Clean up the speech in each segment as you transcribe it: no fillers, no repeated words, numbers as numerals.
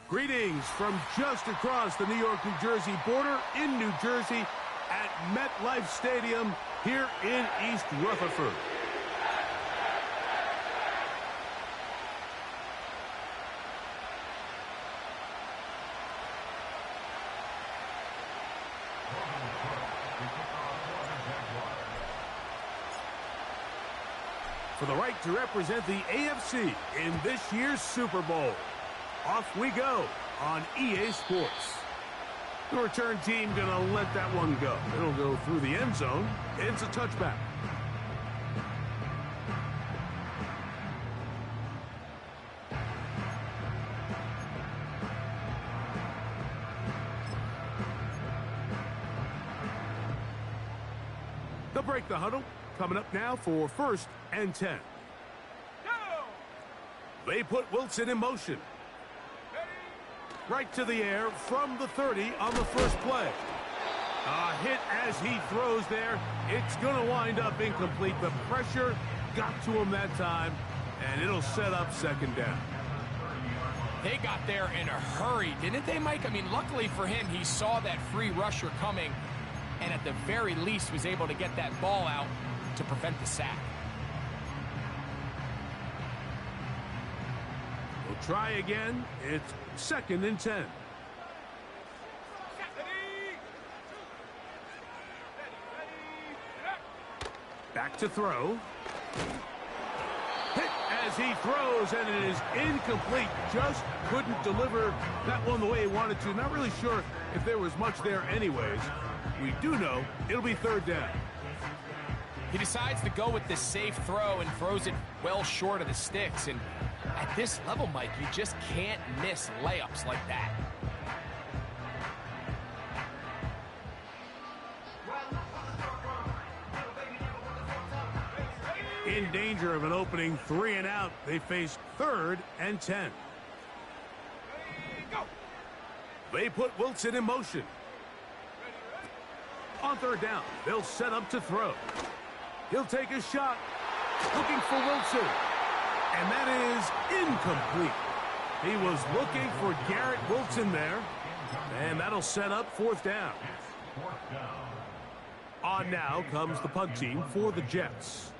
Greetings from just across the New York-New Jersey border in New Jersey at MetLife Stadium here in East Rutherford. For the right to represent the AFC in this year's Super Bowl. Off we go on EA Sports. The return team gonna let that one go. It'll go through the end zone. It's a touchback. They'll break the huddle. Coming up now for 1st and 10. They put Wilson in motion. Right to the air from the 30 on the first play. A hit as he throws there. It's going to wind up incomplete. The pressure got to him that time, and it'll set up 2nd down. They got there in a hurry, didn't they, Mike? I mean, luckily for him, he saw that free rusher coming, and at the very least was able to get that ball out to prevent the sack. We'll try again. It's 2nd and 10. Back to throw. Hit as he throws, and it is incomplete. Just couldn't deliver that one the way he wanted to. Not really sure if there was much there anyways. We do know it'll be 3rd down. He decides to go with the safe throw and throws it well short of the sticks. And at this level, Mike, you just can't miss layups like that. In danger of an opening 3 and out, they face 3rd and 10. They put Wilson in motion. On 3rd down, they'll set up to throw. He'll take a shot, looking for Wilson. And that is incomplete. He was looking for Garrett Wilson there. And that'll set up 4th down. On now comes the punt team for the Jets.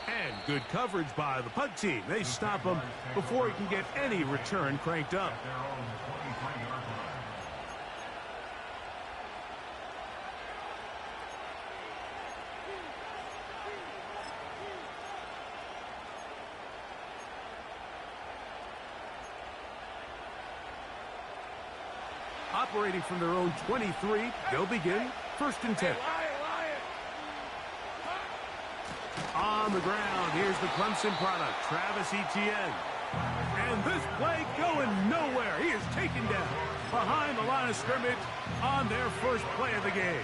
And good coverage by the punt team. They stop him before he can get any return cranked up. Operating from their own 23, they'll begin 1st and 10. On the ground, here's the Clemson product, Travis Etienne. And this play going nowhere. He is taken down behind the line of scrimmage on their first play of the game.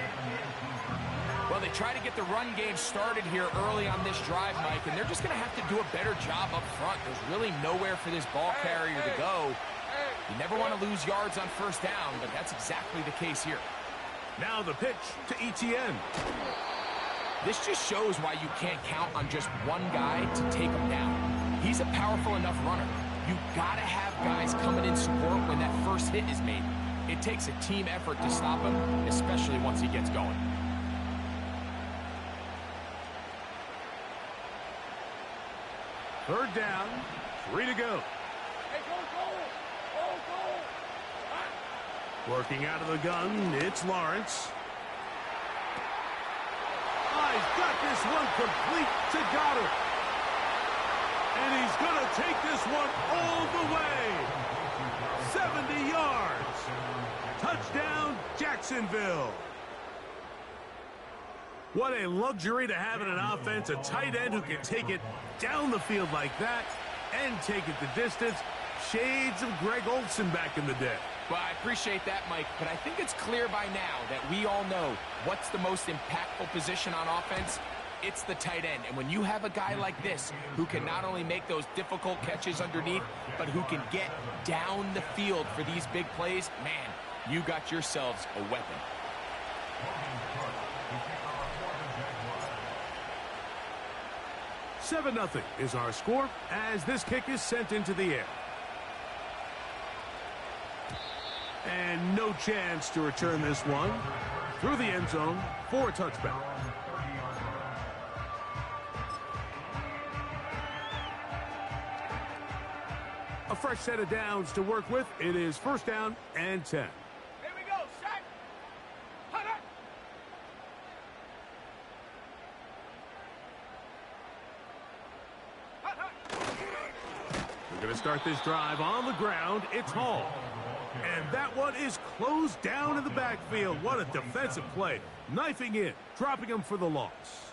Well, they try to get the run game started here early on this drive, Mike, and they're just going to have to do a better job up front. There's really nowhere for this ball carrier to go. You never want to lose yards on 1st down, but that's exactly the case here. Now the pitch to Etienne. This just shows why you can't count on just one guy to take him down. He's a powerful enough runner. You gotta have guys coming in support when that first hit is made. It takes a team effort to stop him, especially once he gets going. Third down, 3 to go. Working out of the gun, it's Lawrence. He's got this one complete to Goddard. And he's going to take this one all the way. 70 yards. Touchdown, Jacksonville. What a luxury to have in an offense, a tight end who can take it down the field like that and take it the distance. Shades of Greg Olsen back in the day. Well, I appreciate that, Mike, but I think it's clear by now that we all know what's the most impactful position on offense. It's the tight end. And when you have a guy like this who can not only make those difficult catches underneath, but who can get down the field for these big plays, man, you got yourselves a weapon. 7-0 is our score as this kick is sent into the air. And no chance to return this one through the end zone for a touchback. A fresh set of downs to work with. It is 1st down and 10. Here we go, set. Hunter. We're going to start this drive on the ground. It's Hall. And that one is closed down in the backfield. What a defensive play. Knifing in, dropping him for the loss.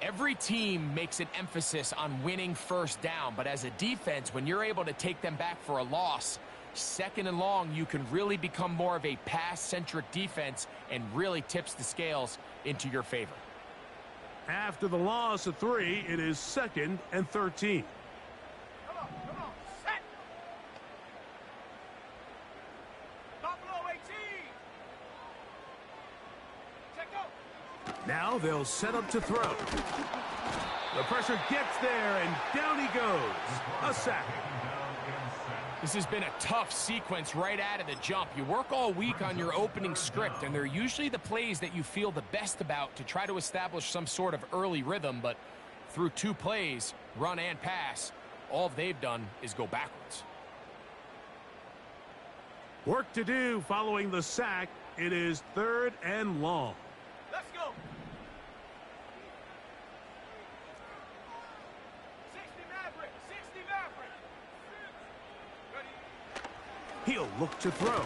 Every team makes an emphasis on winning 1st down, but as a defense, when you're able to take them back for a loss, 2nd and long, you can really become more of a pass-centric defense and really tips the scales into your favor. After the loss of 3, it is 2nd and 13. Come on, set. Buffalo 18. Check go. Now they'll set up to throw. The pressure gets there, and down he goes. A sack. This has been a tough sequence right out of the jump. You work all week on your opening script, and they're usually the plays that you feel the best about to try to establish some sort of early rhythm, but through 2 plays, run and pass, all they've done is go backwards. Work to do following the sack. It is 3rd and long. Let's go. 60 Maverick, 60 Maverick. He'll look to throw.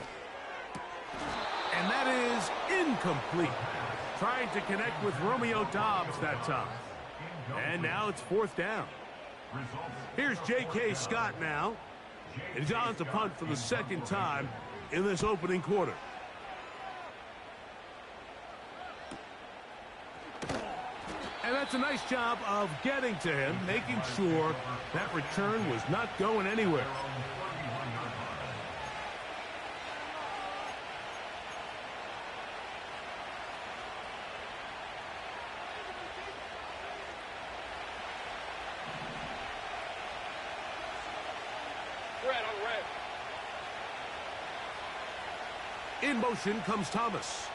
And that is incomplete. Trying to connect with Romeo Doubs that time. And now it's 4th down. Here's J.K. Scott now. And he's on to punt for the 2nd time in this opening quarter. And that's a nice job of getting to him, making sure that return was not going anywhere. In motion comes Thomas.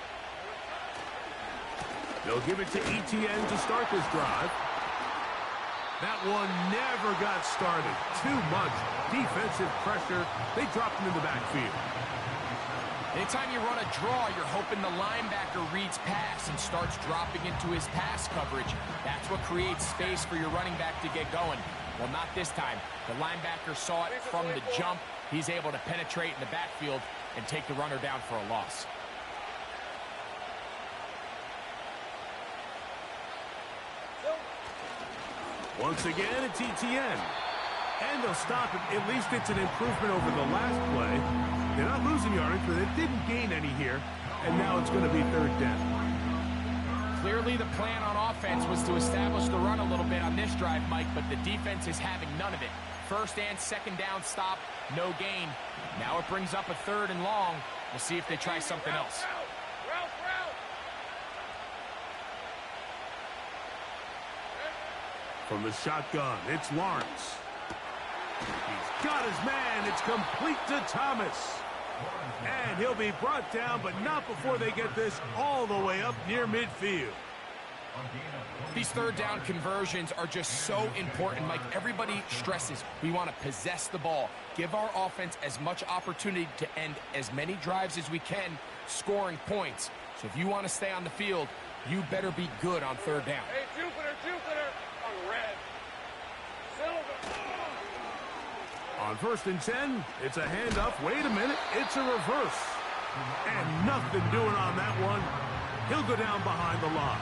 They'll give it to ETN to start this drive. That one never got started. Too much defensive pressure. They dropped him in the backfield. Anytime you run a draw, you're hoping the linebacker reads pass and starts dropping into his pass coverage. That's what creates space for your running back to get going. Well, not this time. The linebacker saw it from the jump. He's able to penetrate in the backfield and take the runner down for a loss. Once again, it's ETN. And they'll stop it. At least it's an improvement over the last play. They're not losing yardage, but they didn't gain any here. And now it's going to be 3rd down. Clearly the plan on offense was to establish the run a little bit on this drive, Mike, but the defense is having none of it. 1st and 2nd down stop, no gain. Now it brings up a 3rd and long. We'll see if they try something else. From the shotgun, it's Lawrence. He's got his man. It's complete to Thomas. And he'll be brought down, but not before they get this all the way up near midfield. These 3rd down conversions are just so important, Mike. Everybody stresses we want to possess the ball, give our offense as much opportunity to end as many drives as we can, scoring points. So if you want to stay on the field, you better be good on 3rd down. Hey, Jupiter, on red. Silver. On 1st and 10, it's a handoff. Wait a minute, it's a reverse. And nothing doing on that one. He'll go down behind the line.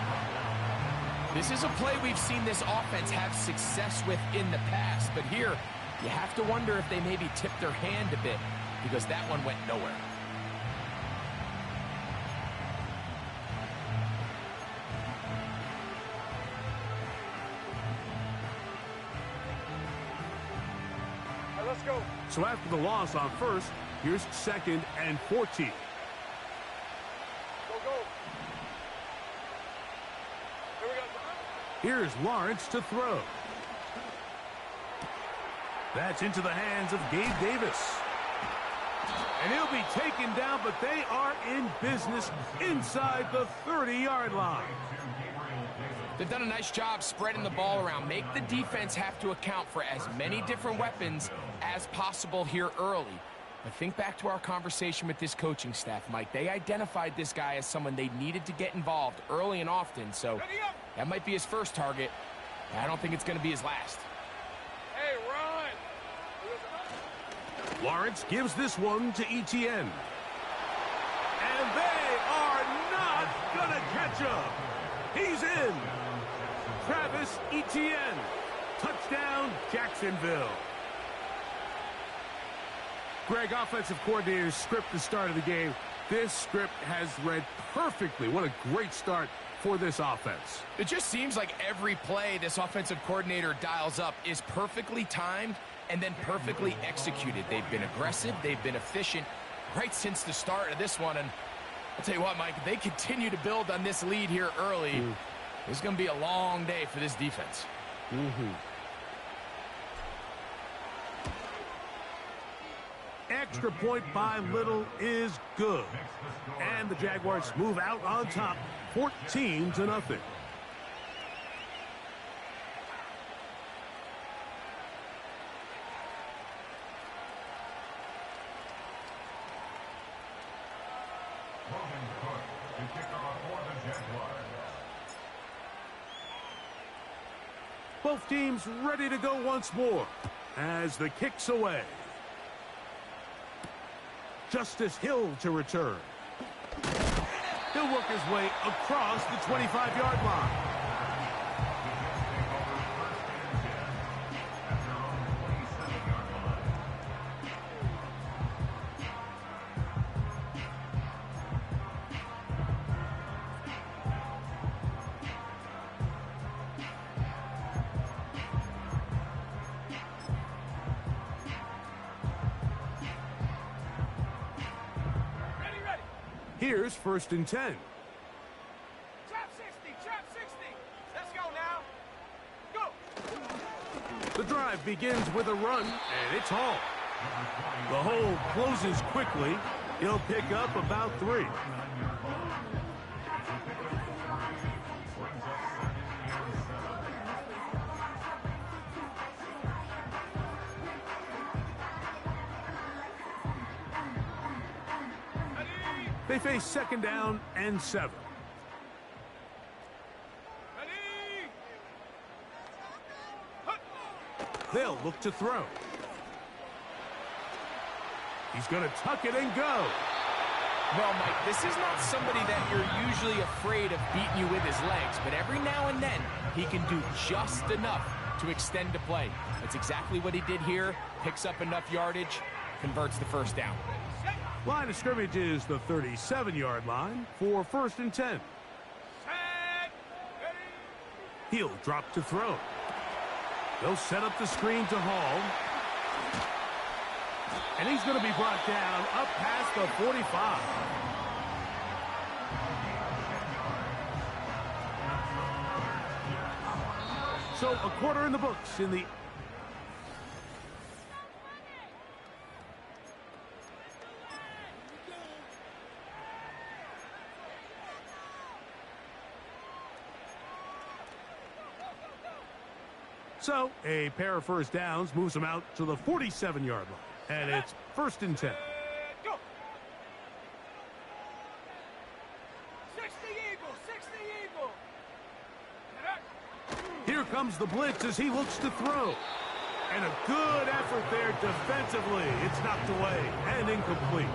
This is a play we've seen this offense have success with in the past, but here you have to wonder if they maybe tipped their hand a bit because that one went nowhere. All right, let's go. So after the loss on 1st, here's 2nd and 14. Go. Here's Lawrence to throw. That's into the hands of Gabe Davis. And he'll be taken down, but they are in business inside the 30-yard line. They've done a nice job spreading the ball around. Make the defense have to account for as many different weapons as possible here early. But think back to our conversation with this coaching staff, Mike. They identified this guy as someone they needed to get involved early and often, so that might be his first target. I don't think it's going to be his last. Hey, run! Lawrence gives this one to Etienne. And they are not going to catch up. He's in. Travis Etienne. Touchdown, Jacksonville. Greg, offensive coordinator's script the start of the game. This script has read perfectly. What a great start for this offense. It just seems like every play this offensive coordinator dials up is perfectly timed and then perfectly executed. They've been aggressive. They've been efficient right since the start of this one. And I'll tell you what, Mike, if they continue to build on this lead here early, it's going to be a long day for this defense. Extra point by Little is good. And the Jaguars move out on top, 14-0. Both teams ready to go once more as the kick's away. Justice Hill to return. He'll work his way across the 25-yard line. Here's 1st and 10. Trap 60, trap 60. Let's go now. Go. The drive begins with a run, and it's Hall. The hole closes quickly. He'll pick up about 3. They face 2nd down and 7. They'll look to throw. He's going to tuck it and go. Well, Mike, this is not somebody that you're usually afraid of beating you with his legs, but every now and then he can do just enough to extend the play. That's exactly what he did here. Picks up enough yardage, converts the 1st down. Line of scrimmage is the 37-yard line for 1st and 10. He'll drop to throw. They'll set up the screen to Hall. And he's going to be brought down up past the 45. So a quarter in the books in the... So, a pair of 1st downs moves them out to the 47-yard line. And it's 1st and 10. Go. 60 Eagle, 60 Eagle. Here comes the blitz as he looks to throw. And a good effort there defensively. It's knocked away and incomplete.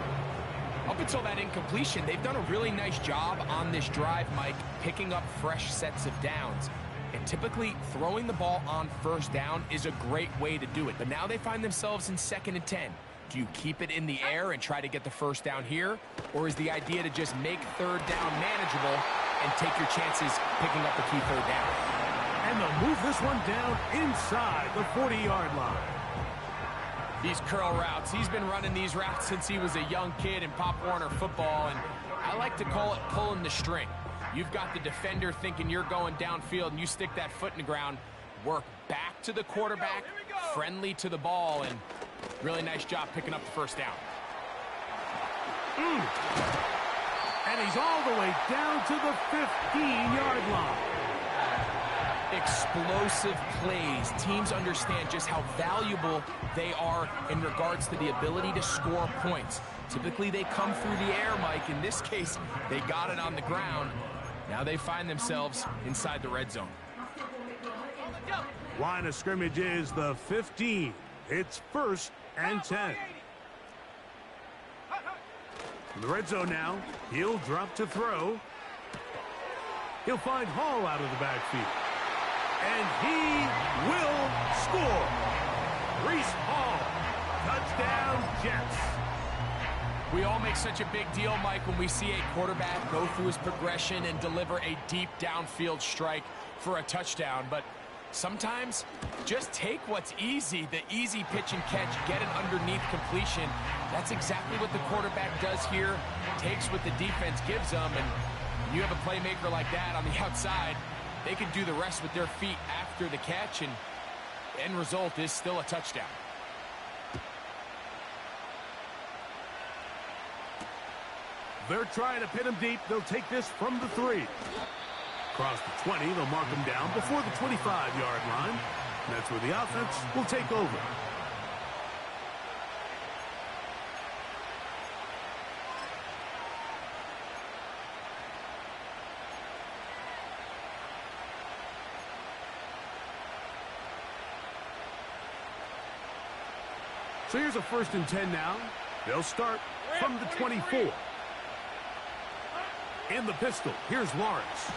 Up until that incompletion, they've done a really nice job on this drive, Mike, picking up fresh sets of downs. And typically, throwing the ball on 1st down is a great way to do it. But now they find themselves in 2nd and 10. Do you keep it in the air and try to get the 1st down here? Or is the idea to just make 3rd down manageable and take your chances picking up the key 3rd down? And they'll move this one down inside the 40-yard line. These curl routes, he's been running these routes since he was a young kid in Pop Warner football, and I like to call it pulling the string. You've got the defender thinking you're going downfield, and you stick that foot in the ground, work back to the quarterback, friendly to the ball, and really nice job picking up the first down. And he's all the way down to the 15-yard line. Explosive plays. Teams understand just how valuable they are in regards to the ability to score points. Typically, they come through the air, Mike. In this case, they got it on the ground. Now they find themselves inside the red zone. Line of scrimmage is the 15. It's 1st and 10. In the red zone now. He'll drop to throw. He'll find Hall out of the backfield. And he will score. Reese Hall. Touchdown, Jets. We all make such a big deal, Mike, when we see a quarterback go through his progression and deliver a deep downfield strike for a touchdown. But sometimes, just take what's easy, the easy pitch and catch, get it underneath completion. That's exactly what the quarterback does here, takes what the defense gives them, and when you have a playmaker like that on the outside, they can do the rest with their feet after the catch, and the end result is still a touchdown. They're trying to pin him deep. They'll take this from the 3. Across the 20, they'll mark him down before the 25-yard line. That's where the offense will take over. So here's a 1st and 10 now. They'll start from the 24. In the pistol, here's Lawrence.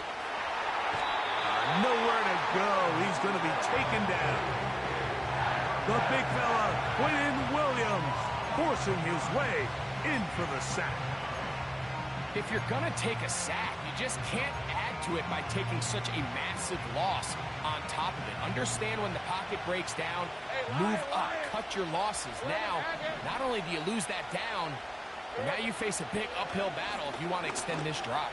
Nowhere to go. He's going to be taken down. The big fella, Quinn Williams, forcing his way in for the sack. If you're going to take a sack, you just can't add to it by taking such a massive loss on top of it. Understand when the pocket breaks down, move up, cut your losses. Now, not only do you lose that down, but now you face a big uphill battle if you want to extend this drive.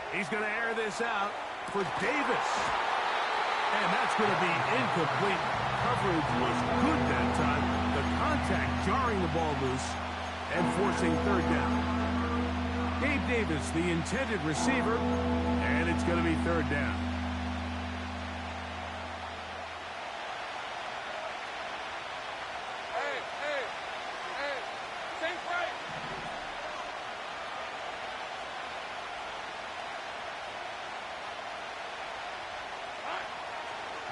He's going to air this out for Davis. And that's going to be incomplete. Coverage was good that time. The contact jarring the ball loose and forcing 3rd down. Gabe Davis, the intended receiver, and it's going to be 3rd down.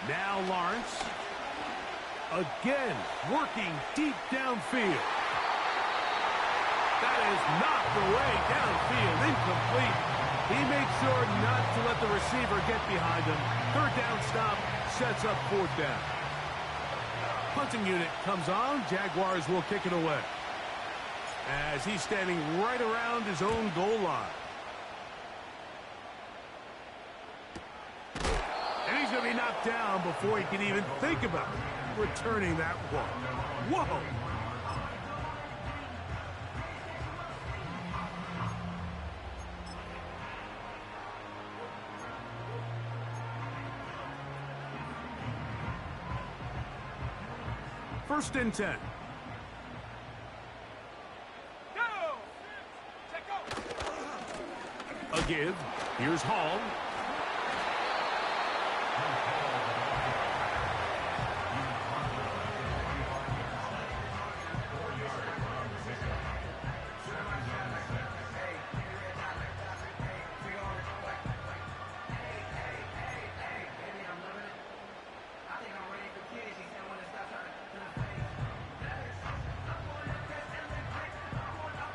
Now Lawrence, again, working deep downfield. That is knocked away downfield, incomplete. He makes sure not to let the receiver get behind him. 3rd down stop sets up 4th down. Punting unit comes on. Jaguars will kick it away as he's standing right around his own goal line. Going to be knocked down before he can even think about returning that one. Whoa! First and 10. A give. Here's Hall.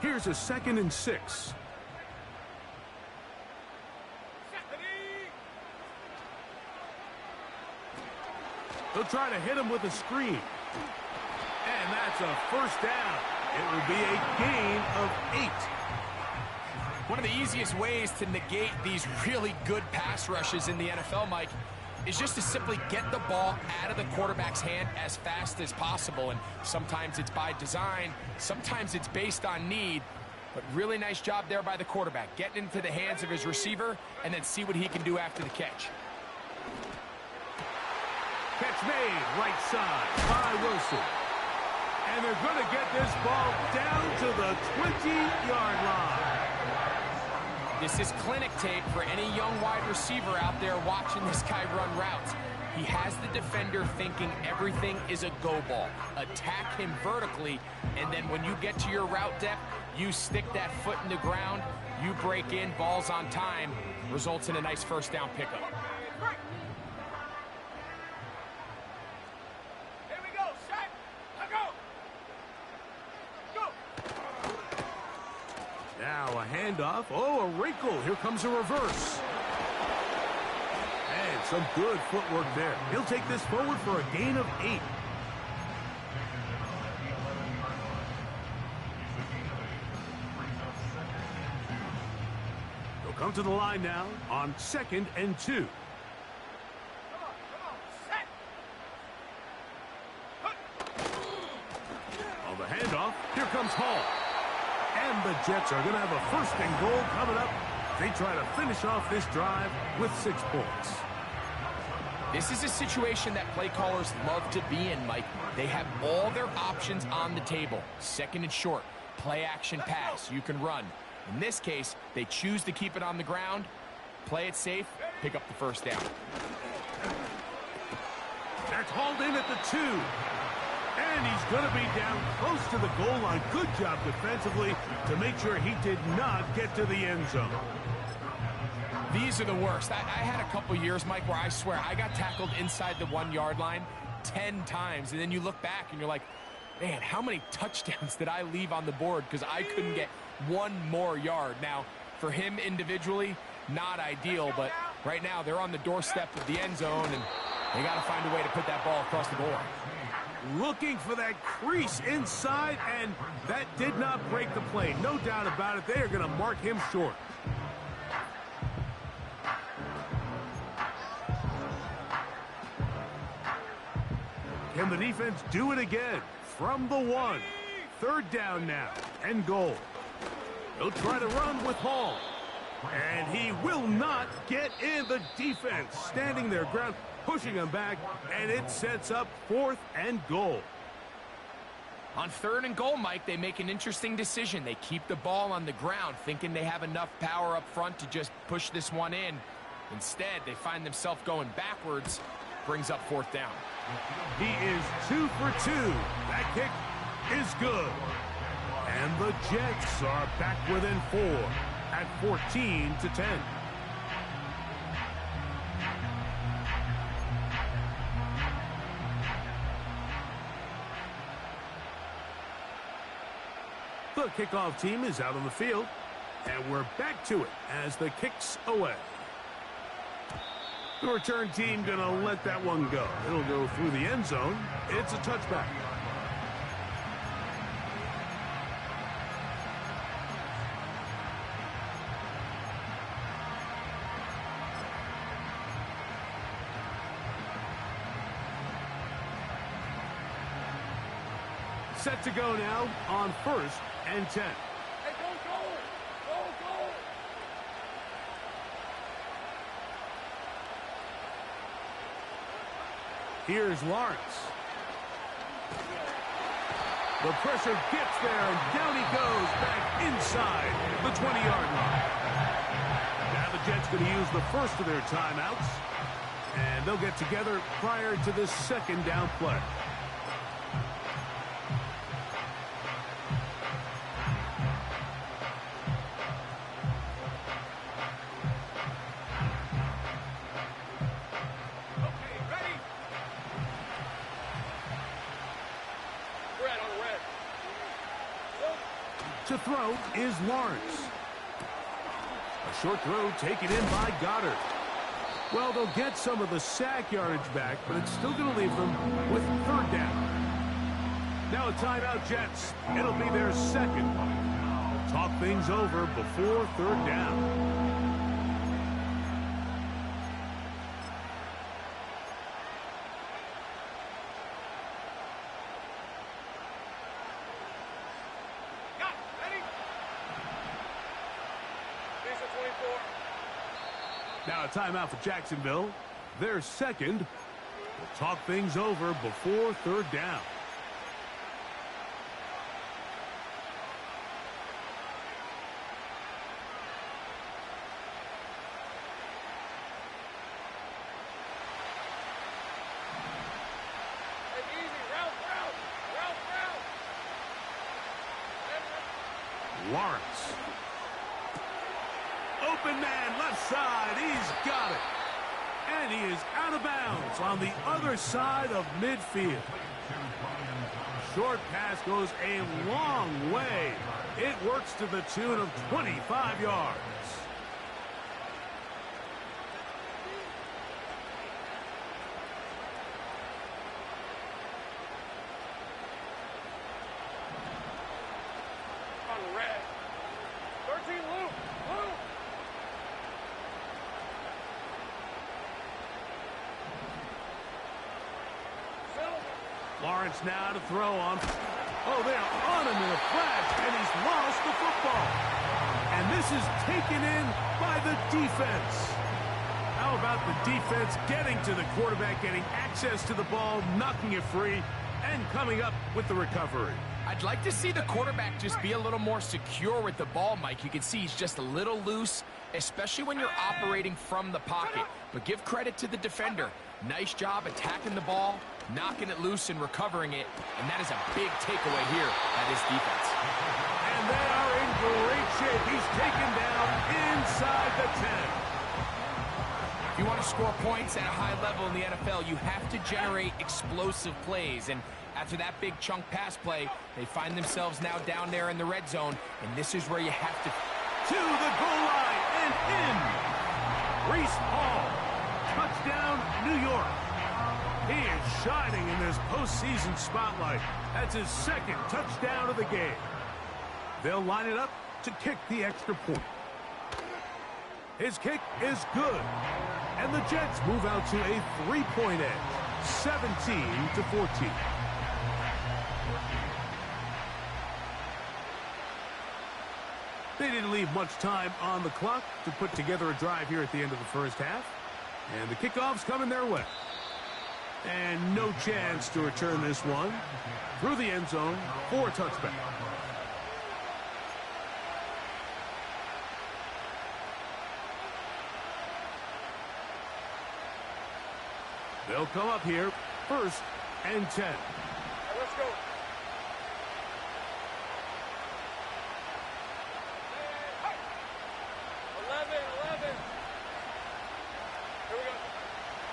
Here's a 2nd and 6. They'll try to hit him with a screen. And that's a 1st down. It will be a gain of 8. One of the easiest ways to negate these really good pass rushes in the NFL, Mike, is just to simply get the ball out of the quarterback's hand as fast as possible. And sometimes it's by design, sometimes it's based on need. But really nice job there by the quarterback, getting into the hands of his receiver and then see what he can do after the catch. Catch made, right side by Wilson. And they're going to get this ball down to the 20-yard line. This is clinic tape for any young wide receiver out there watching this guy run routes. He has the defender thinking everything is a go ball. Attack him vertically, and then when you get to your route depth, you stick that foot in the ground, you break in, ball's on time, results in a nice first down pickup. Here we go, set, go! Go! Now a handoff. Oh, a wrinkle. Here comes a reverse. And some good footwork there. He'll take this forward for a gain of 8. He'll come to the line now on 2nd and 2. Come on, set! On the handoff, here comes Hall. And the Jets are going to have a 1st and goal coming up. They try to finish off this drive with 6 points. This is a situation that play callers love to be in, Mike. They have all their options on the table. 2nd and short, play action pass, you can run. In this case, they choose to keep it on the ground, play it safe, pick up the 1st down. That's hauled in at the 2. And he's going to be down close to the goal line. Good job defensively to make sure he did not get to the end zone. These are the worst. I had a couple years, Mike, where I swear I got tackled inside the 1-yard line 10 times. And then you look back and you're like, man, how many touchdowns did I leave on the board because I couldn't get 1 more yard? Now, for him individually, not ideal, but right now they're on the doorstep of the end zone, and they got to find a way to put that ball across the goal line. Looking for that crease inside, and that did not break the play. No doubt about it. They are going to mark him short. Can the defense do it again? From the 1. 3rd down now, and goal. He'll try to run with Hall. And he will not get in. The defense standing their ground, pushing him back, and it sets up 4th and goal. On 3rd and goal, Mike, they make an interesting decision. They keep the ball on the ground, thinking they have enough power up front to just push this one in. Instead, they find themselves going backwards, brings up 4th down. He is 2 for 2. That kick is good. And the Jets are back within 4 at 14-10. The kickoff team is out on the field, and we're back to it as the kick's away. The return team going to let that one go. It'll go through the end zone. It's a touchback. Set to go now on 1st and 10. Hey, go! Go! Here's Lawrence. The pressure gets there, and down he goes back inside the 20-yard line. Now the Jets going to use the first of their timeouts, and they'll get together prior to this 2nd down play. To throw is Lawrence. A short throw taken in by Goddard. Well, they'll get some of the sack yardage back, but it's still going to leave them with 3rd down. Now a timeout, Jets. It'll be their 2nd. Talk things over before 3rd down. Now a timeout for Jacksonville. Their second. Will talk things over before third down. Lawrence. Open man, left side. He's got it. And he is out of bounds on the other side of midfield. Short pass goes a long way. It works to the tune of 25 yards. Lawrence now to throw on. Oh, they are on him in a flash, and he's lost the football. And this is taken in by the defense. How about the defense getting to the quarterback, getting access to the ball, knocking it free, and coming up with the recovery? I'd like to see the quarterback just be a little more secure with the ball, Mike. You can see he's just a little loose, especially when you're operating from the pocket. But give credit to the defender. Nice job attacking the ball, knocking it loose and recovering it. And that is a big takeaway here by this defense. And they are in great shape. He's taken down inside the 10. If you want to score points at a high level in the NFL, you have to generate explosive plays. And after that big chunk pass play, they find themselves now down there in the red zone. And this is where you have to... To the goal line and in. Breece Hall. Touchdown, New York. He is shining in this postseason spotlight. That's his second touchdown of the game. They'll line it up to kick the extra point. His kick is good. And the Jets move out to a 3-point edge, 17-14. They didn't leave much time on the clock to put together a drive here at the end of the first half. And the kickoff's coming their way. And no chance to return this one through the end zone for a touchback. They'll come up here, 1st and 10. Let's go.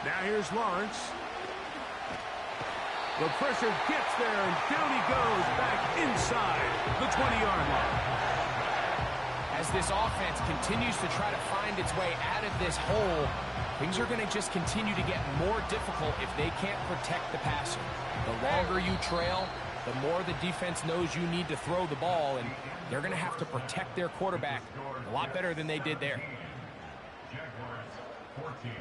Now here's Lawrence. The pressure gets there, and down he goes back inside the 20-yard line. As this offense continues to try to find its way out of this hole, things are going to just continue to get more difficult if they can't protect the passer. The longer you trail, the more the defense knows you need to throw the ball, and they're going to have to protect their quarterback a lot better than they did there. Jaguars 14.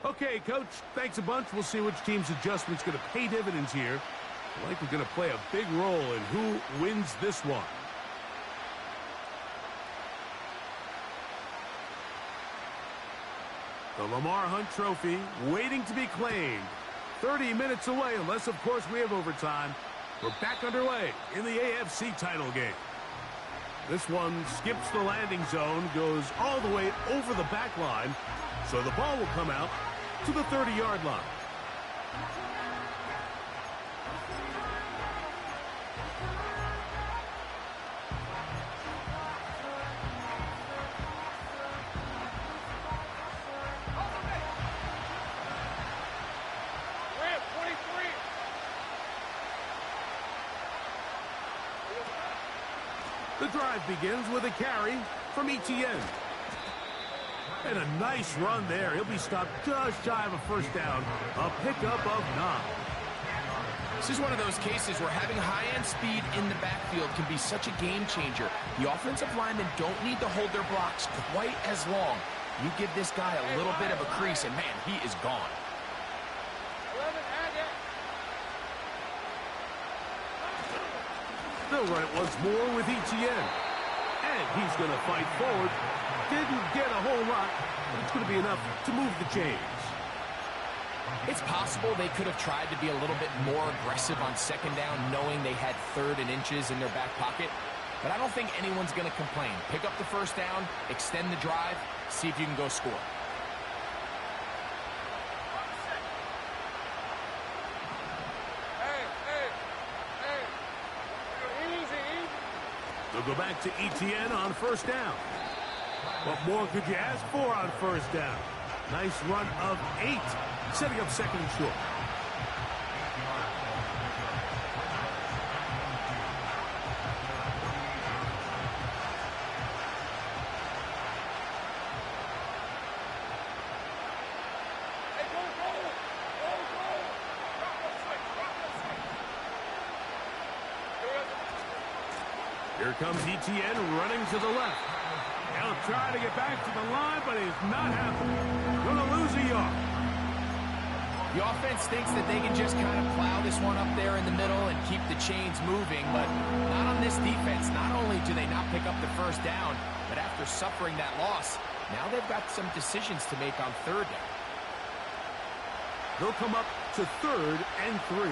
Okay, Coach, thanks a bunch. We'll see which team's adjustment's going to pay dividends here. I think we're going to play a big role in who wins this one. The Lamar Hunt Trophy waiting to be claimed. 30 minutes away, unless, of course, we have overtime. We're back underway in the AFC title game. This one skips the landing zone, goes all the way over the back line, so the ball will come out to the 30-yard line. The drive begins with a carry from Etienne. And a nice run there. He'll be stopped just shy of a first down. A pickup of 9. This is one of those cases where having high-end speed in the backfield can be such a game changer. The offensive linemen don't need to hold their blocks quite as long. You give this guy a little bit of a crease, and man, he is gone. They'll run it once more with Etienne. And he's going to fight forward. Didn't get a whole lot, but it's going to be enough to move the chains. It's possible they could have tried to be a little bit more aggressive on second down, knowing they had 3rd and inches in their back pocket. But I don't think anyone's going to complain. Pick up the first down, extend the drive, see if you can go score. They'll go back to Etienne on first down. What more could you ask for on first down? Nice run of 8, setting up second and short. Here comes Etienne running to the left. He'll try to get back to the line, but he's not happening. Going to lose a yard. The offense thinks that they can just kind of plow this one up there in the middle and keep the chains moving, but not on this defense. Not only do they not pick up the first down, but after suffering that loss, now they've got some decisions to make on third down. They'll come up to 3rd and 3.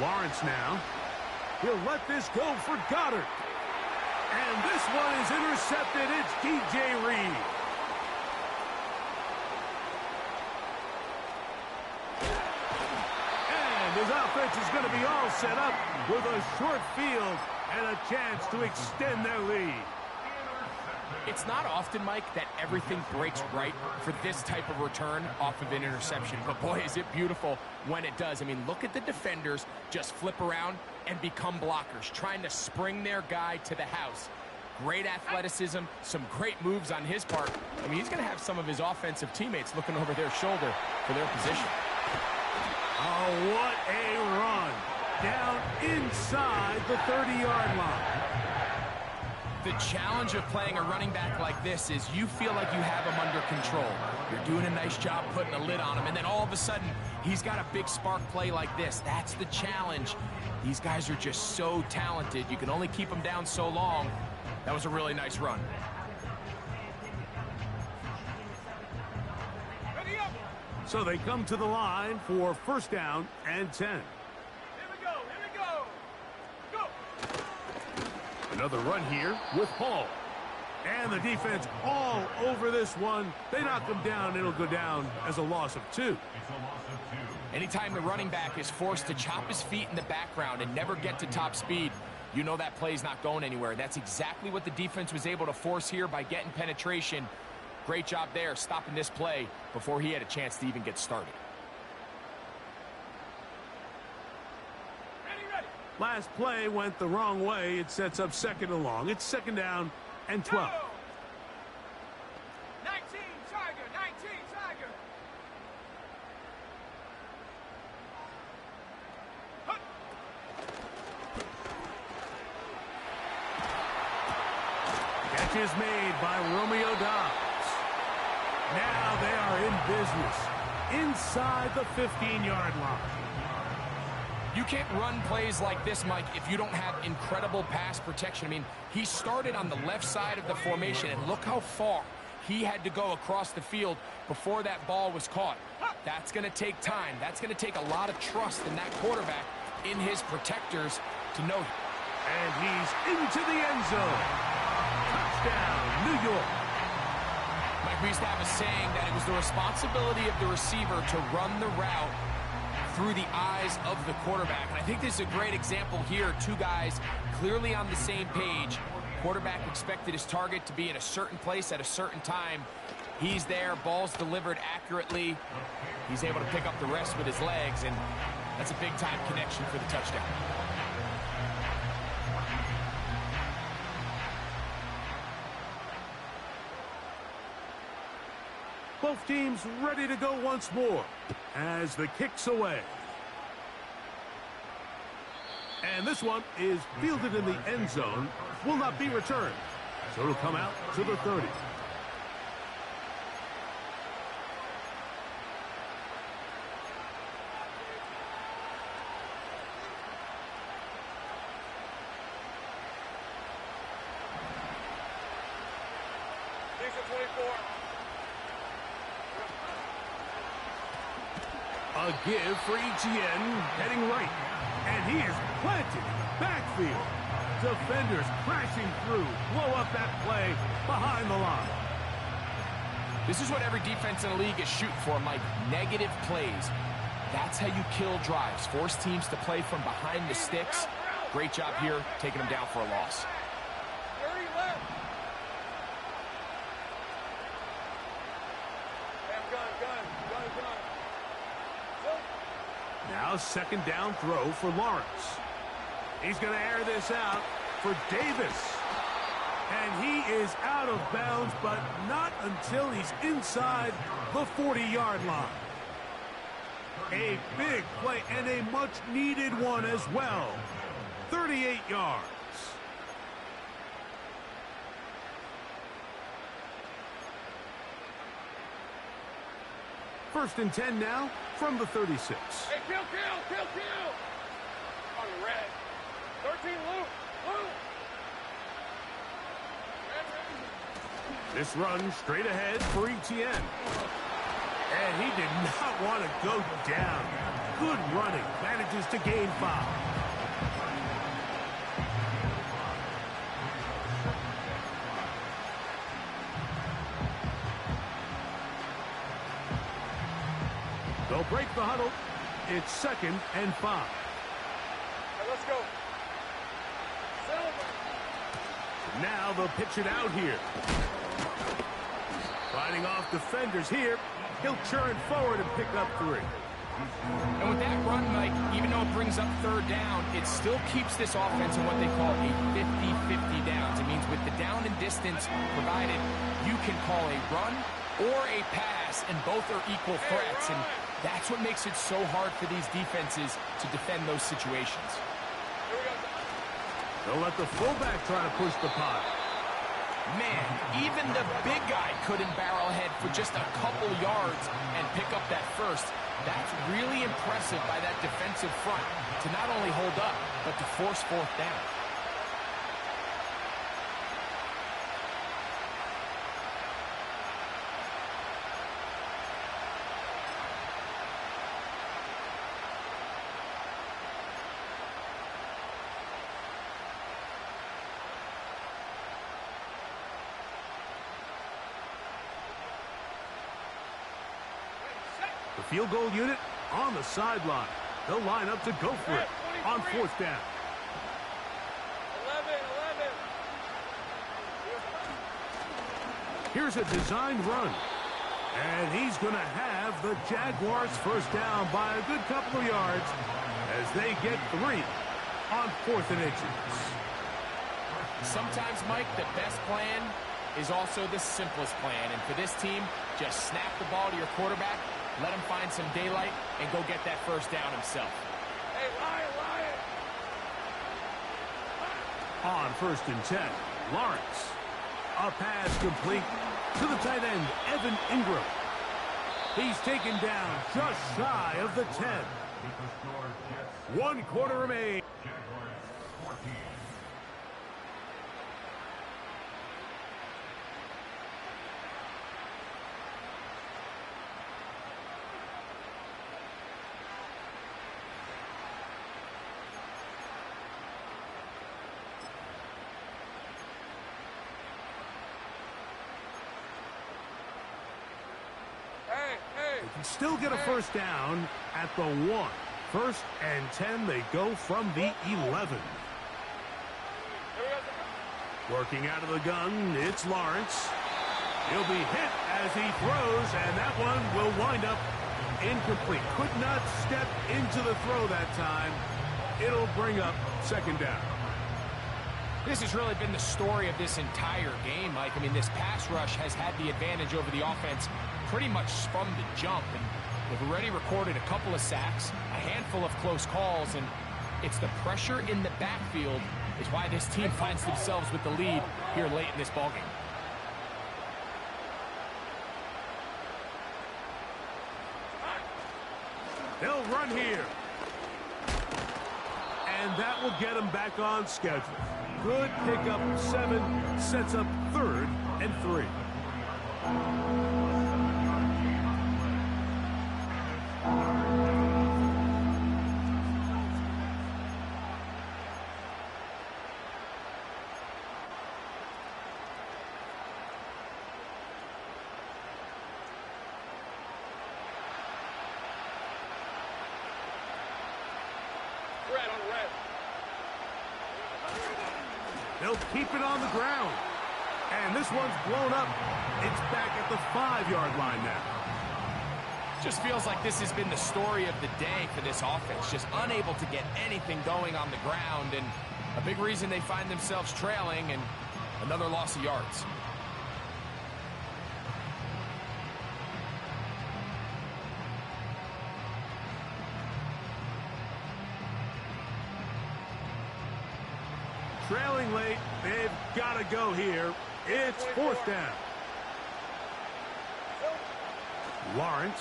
Lawrence now. He'll let this go for Goddard. And this one is intercepted. It's DJ Reed. And his offense is going to be all set up with a short field and a chance to extend their lead. It's not often, Mike, that everything breaks right for this type of return off of an interception. But, boy, is it beautiful when it does. I mean, look at the defenders just flip around and become blockers, trying to spring their guy to the house. Great athleticism, some great moves on his part. I mean, he's going to have some of his offensive teammates looking over their shoulder for their position. Oh, what a run. Down inside the 30-yard line. The challenge of playing a running back like this is you feel like you have him under control. You're doing a nice job putting a lid on him, and then all of a sudden, he's got a big spark play like this. That's the challenge. These guys are just so talented. You can only keep them down so long. That was a really nice run. So they come to the line for first down and 10. Another run here with Hall. And the defense all over this one. They knock him down. It'll go down as a loss of 2. Anytime the running back is forced to chop his feet in the background and never get to top speed, you know that play's not going anywhere. That's exactly what the defense was able to force here by getting penetration. Great job there, stopping this play before he had a chance to even get started. Last play went the wrong way. It sets up second and long. It's second down and 12. 19, Tiger, 19, Tiger. Catch is made by Romeo Dobbs. Now they are in business inside the 15-yard line. You can't run plays like this, Mike, if you don't have incredible pass protection. I mean, he started on the left side of the formation, and look how far he had to go across the field before that ball was caught. That's going to take time. That's going to take a lot of trust in that quarterback, in his protectors, to know. And he's into the end zone. Touchdown, New York. Mike, we used to have a saying that it was the responsibility of the receiver to run the route through the eyes of the quarterback. And I think this is a great example here. Two guys clearly on the same page. Quarterback expected his target to be in a certain place at a certain time. He's there, ball's delivered accurately. He's able to pick up the rest with his legs, and That's a big-time connection for the touchdown. Both teams ready to go once more as the kick's away. And this one is fielded in the end zone, will not be returned. So it'll come out to the 30. A give for Etienne, heading right. And he is planted in the backfield. Defenders crashing through, blow up that play behind the line. This is what every defense in the league is shooting for, Mike. Negative plays. That's how you kill drives. Force teams to play from behind the sticks. Great job here, taking them down for a loss. Now second down throw for Lawrence. He's going to air this out for Davis. And he is out of bounds, but not until he's inside the 40-yard line. A big play and a much-needed one as well. 38 yards. First and 10 now from the 36. Hey, kill! On the red. 13, Luke. This run straight ahead for Etienne. And he did not want to go down. Good running. Manages to gain 5. They'll break the huddle. It's second and 5. Hey, let's go. Now they'll pitch it out here. Fighting off defenders here. He'll churn forward and pick up 3. And with that run, Mike, even though it brings up third down, it still keeps this offense in what they call a 50-50 downs. It means with the down and distance provided, you can call a run or a pass, and both are equal threats. And that's what makes it so hard for these defenses to defend those situations. They'll let the fullback try to push the pot. Man, even the big guy couldn't barrel ahead for just a couple yards and pick up that first. That's really impressive by that defensive front to not only hold up, but to force fourth down. The field goal unit on the sideline. They'll line up to go for it on fourth down. 11. Here's a designed run. And he's going to have the Jaguars first down by a good couple of yards as they get 3 on 4th and inches. Sometimes, Mike, the best plan is also the simplest plan. And for this team, just snap the ball to your quarterback, let him find some daylight, and go get that first down himself. Hey, Ryan! On first and 10, Lawrence. A pass complete to the tight end, Evan Ingram. He's taken down just shy of the 10. 1 quarter remains. Still get a first down at the 1. First and 10, they go from the 11. Working out of the gun, it's Lawrence. He'll be hit as he throws, and that one will wind up incomplete. Could not step into the throw that time. It'll bring up second down. This has really been the story of this entire game, Mike. I mean, this pass rush has had the advantage over the offense pretty much from the jump. And they've already recorded a couple of sacks, a handful of close calls, and it's the pressure in the backfield is why this team finds themselves with the lead here late in this ballgame. They'll run here. And that will get them back on schedule. Good pickup, 7, sets up 3rd and 3. They'll keep it on the ground. And this one's blown up. It's back at the 5-yard line now. Just feels like this has been the story of the day for this offense. Just unable to get anything going on the ground. And a big reason they find themselves trailing and another loss of yards. Trailing late, they've got to go here. It's 4th down. Lawrence.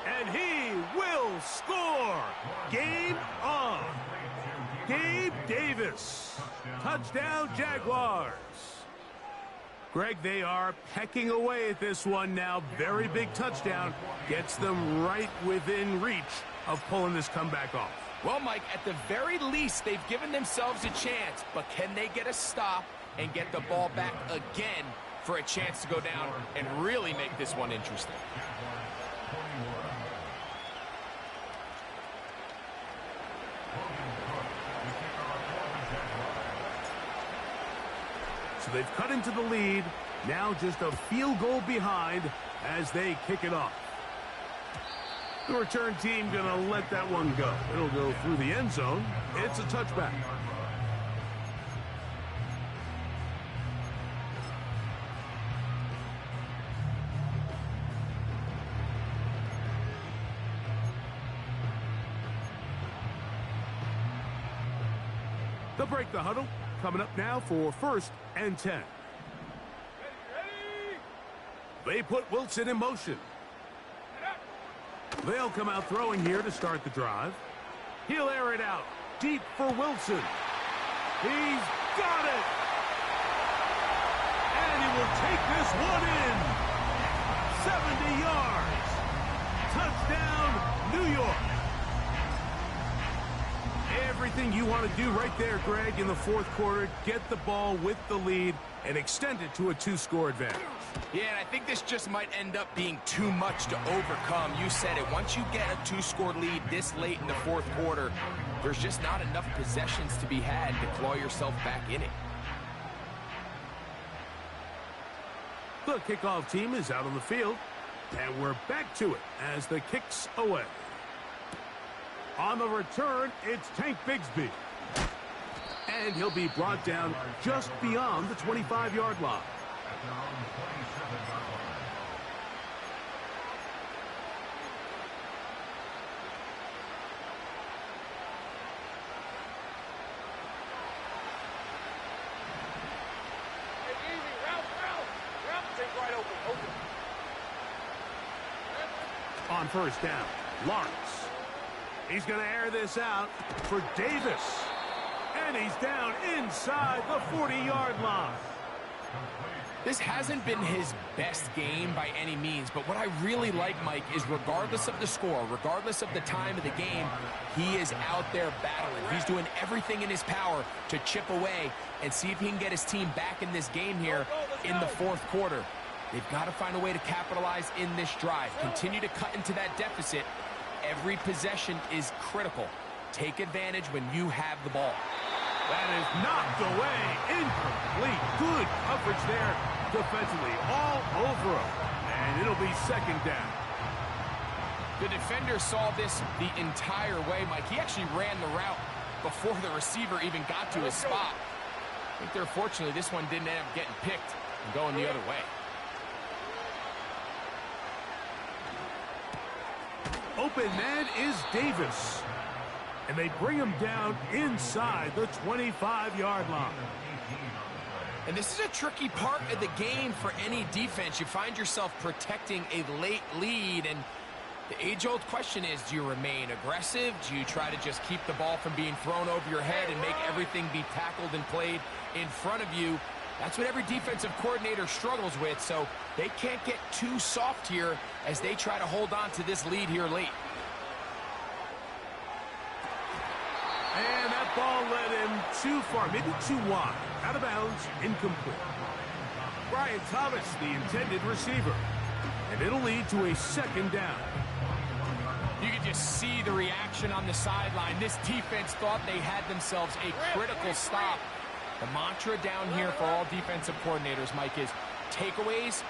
And he will score. Game on. Gabe Davis. Touchdown, Jaguars. Greg, they are pecking away at this one now. Very big touchdown. Gets them right within reach of pulling this comeback off. Well, Mike, at the very least, they've given themselves a chance, but can they get a stop and get the ball back again for a chance to go down and really make this one interesting? So they've cut into the lead. Now just a field goal behind as they kick it off. The return team going to let that one go. It'll go through the end zone. It's a touchback. They'll break the huddle. Coming up now for 1st and 10. They put Wilson in motion. They'll come out throwing here to start the drive. He'll air it out deep for Wilson. He's got it. And he will take this one in. 70 yards. Touchdown, New York. Everything you want to do right there, Greg, in the 4th quarter. Get the ball with the lead and extend it to a 2-score advantage. Yeah, and I think this just might end up being too much to overcome. You said it. Once you get a 2-score lead this late in the 4th quarter, there's just not enough possessions to be had to claw yourself back in it. The kickoff team is out on the field, and we're back to it as the kick's away. On the return, it's Tank Bigsby. And he'll be brought down just beyond the 25-yard line. On 1st down, Lawrence. He's going to air this out for Davis. And he's down inside the 40-yard line. This hasn't been his best game by any means, but what I really like, Mike, is regardless of the score, regardless of the time of the game, he is out there battling. He's doing everything in his power to chip away and see if he can get his team back in this game here in the 4th quarter. They've got to find a way to capitalize in this drive. Continue to cut into that deficit. Every possession is critical. Take advantage when you have the ball. That is knocked away. Incomplete. Good coverage there defensively. All over him. And it'll be 2nd down. The defender saw this the entire way, Mike. He actually ran the route before the receiver even got to his spot. I think they're fortunately this one didn't end up getting picked and going the other way. Open man is Davis. And they bring him down inside the 25-yard line. And this is a tricky part of the game for any defense. You find yourself protecting a late lead, and the age-old question is, do you remain aggressive? Do you try to just keep the ball from being thrown over your head and make everything be tackled and played in front of you? That's what every defensive coordinator struggles with, so they can't get too soft here as they try to hold on to this lead here late. And that ball led him too far, maybe too wide. Out of bounds, incomplete. Brian Thomas, the intended receiver. And it'll lead to a second down. You can just see the reaction on the sideline. This defense thought they had themselves a critical stop. The mantra down here for all defensive coordinators, Mike, is takeaways,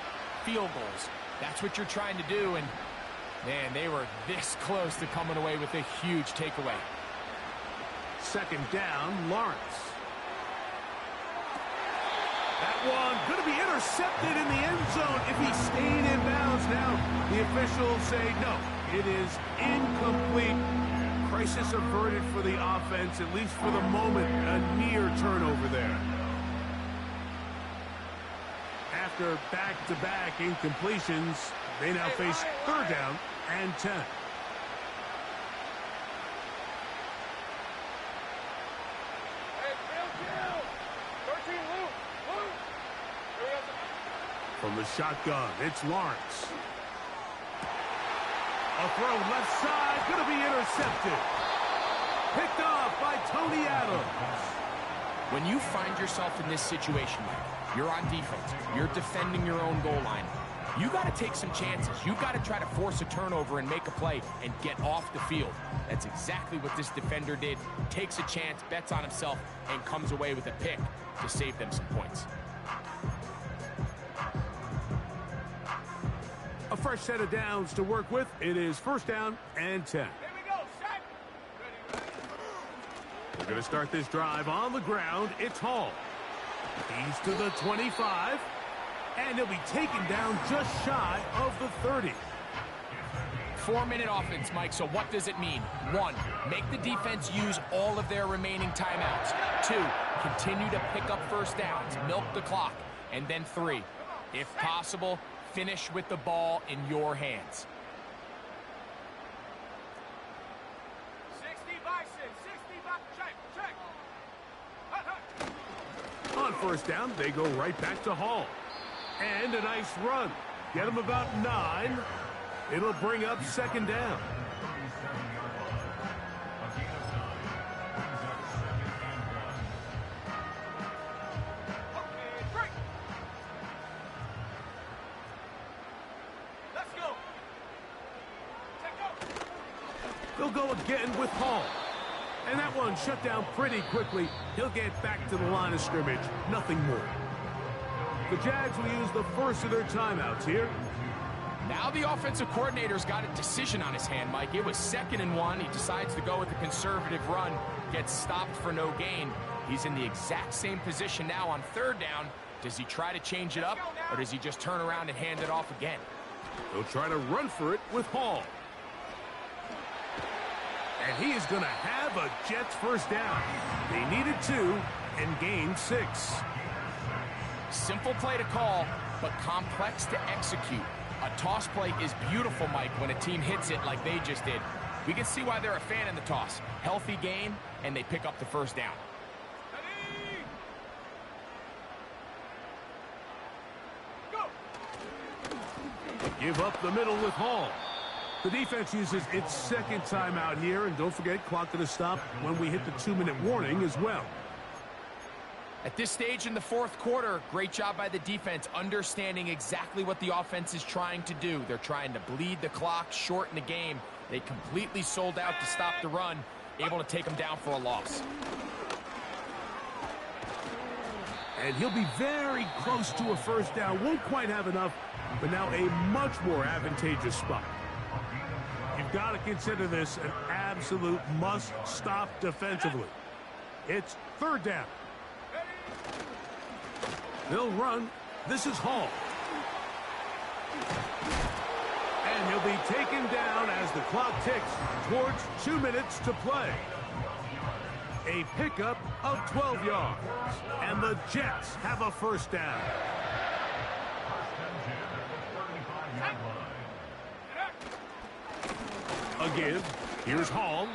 field goals. That's what you're trying to do, and, man, they were this close to coming away with a huge takeaway. Second down, Lawrence. That one going to be intercepted in the end zone if he stayed in bounds. Now the officials say no, it is incomplete. Crisis averted for the offense, at least for the moment. A near turnover there. After back-to-back incompletions, they now face third down and 10. From the shotgun, it's Lawrence. A throw left side, going to be intercepted. Picked off by Tony Adams. When you find yourself in this situation, Mike, you're on defense, you're defending your own goal line, you got to take some chances. You got to try to force a turnover and make a play and get off the field. That's exactly what this defender did. Takes a chance, bets on himself, and comes away with a pick to save them some points. A fresh set of downs to work with. It is first down and 10. Here we go, set. Ready. We're going to start this drive on the ground. It's Hall. He's to the 25. And he'll be taken down just shy of the 30. 4-minute offense, Mike, so what does it mean? 1, make the defense use all of their remaining timeouts. 2, continue to pick up first downs, milk the clock. And then 3, if possible, finish with the ball in your hands. 60 Bison, 60 Bison, check. On first down, they go right back to Hall. And a nice run. Get him about 9. It'll bring up second down. Let's go. They'll go again with Hall. And that one shut down pretty quickly. He'll get back to the line of scrimmage. Nothing more. The Jags will use the first of their timeouts here. Now the offensive coordinator's got a decision on his hand, Mike. It was 2nd and 1. He decides to go with the conservative run. Gets stopped for no gain. He's in the exact same position now on 3rd down. Does he try to change it up, or does he just turn around and hand it off again? He'll try to run for it with Hall. And he is going to have a Jets first down. They needed 2 and gained 6. Simple play to call, but complex to execute. A toss play is beautiful, Mike, when a team hits it like they just did. We can see why they're a fan in the toss. Healthy gain, and they pick up the first down. Ready. Go. Give up the middle with Hall. The defense uses its second timeout here, and don't forget, clock to the stop when we hit the 2-minute warning as well. At this stage in the 4th quarter, great job by the defense, understanding exactly what the offense is trying to do. They're trying to bleed the clock, shorten the game. They completely sold out to stop the run, able to take them down for a loss. And he'll be very close to a first down. Won't quite have enough, but now a much more advantageous spot. got to consider this an absolute must-stop defensively. It's third down. They'll run. This is Hall. And he'll be taken down as the clock ticks towards 2 minutes to play. A pickup of 12 yards. And the Jets have a first down. Again, here's Hall.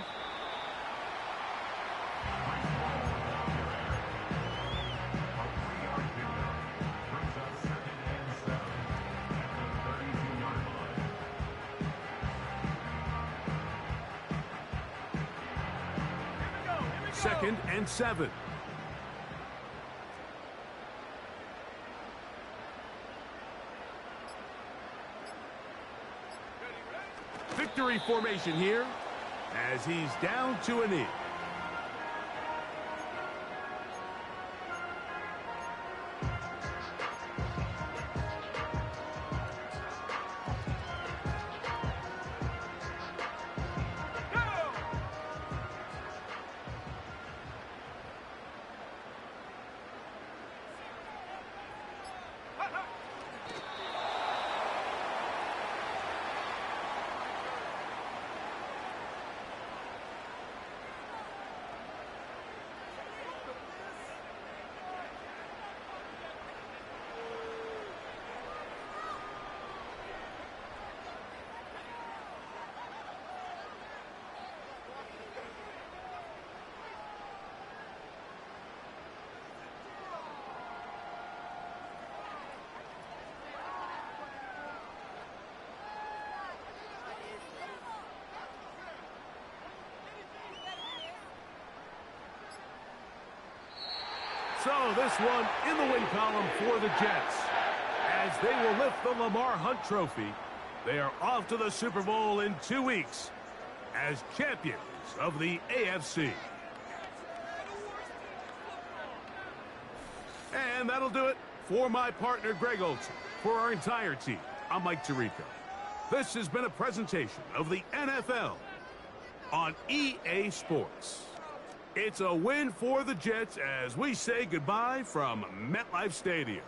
Second and 7. Victory formation here as he's down to a knee. So this one in the win column for the Jets. As they will lift the Lamar Hunt Trophy, they are off to the Super Bowl in 2 weeks as champions of the AFC. And that'll do it for my partner, Greg Olson. For our entire team, I'm Mike Tirico. This has been a presentation of the NFL on EA Sports. It's a win for the Jets as we say goodbye from MetLife Stadium.